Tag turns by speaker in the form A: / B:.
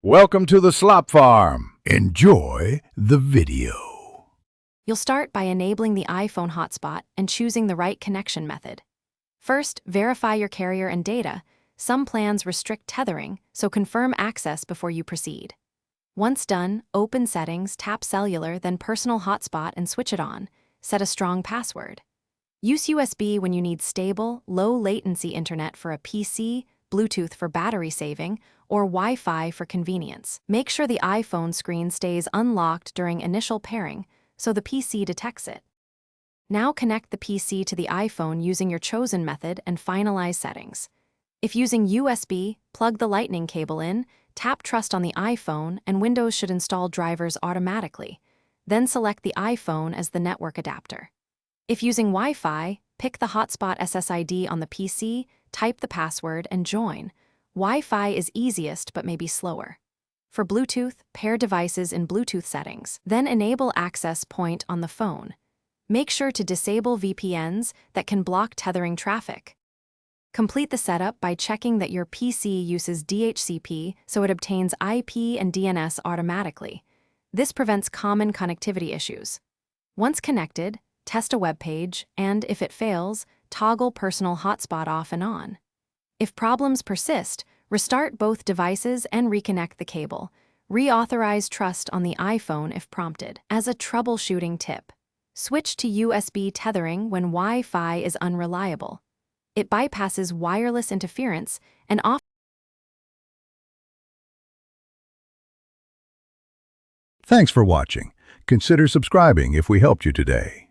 A: Welcome to the Slop Farm. Enjoy the video.
B: You'll start by enabling the iPhone hotspot and choosing the right connection method. First, verify your carrier and data. Some plans restrict tethering, so confirm access before you proceed. Once done, open Settings, tap Cellular, then Personal Hotspot and switch it on. Set a strong password. Use USB when you need stable, low-latency internet for a PC, Bluetooth for battery saving, or Wi-Fi for convenience. Make sure the iPhone screen stays unlocked during initial pairing, so the PC detects it. Now connect the PC to the iPhone using your chosen method and finalize settings. If using USB, plug the lightning cable in, tap Trust on the iPhone, and Windows should install drivers automatically. Then select the iPhone as the network adapter. If using Wi-Fi, pick the hotspot SSID on the PC, type the password, and join. Wi-Fi is easiest but may be slower. For Bluetooth, pair devices in Bluetooth settings, then enable access point on the phone. Make sure to disable VPNs that can block tethering traffic. Complete the setup by checking that your PC uses DHCP so it obtains IP and DNS automatically. This prevents common connectivity issues. Once connected, test a web page, and if it fails, toggle personal hotspot off and on. If problems persist, restart both devices and reconnect the cable. Reauthorize Trust on the iPhone if prompted. As a troubleshooting tip, switch to USB tethering when Wi-Fi is unreliable. It bypasses wireless interference and offers.
A: Thanks for watching. Consider subscribing if we helped you today.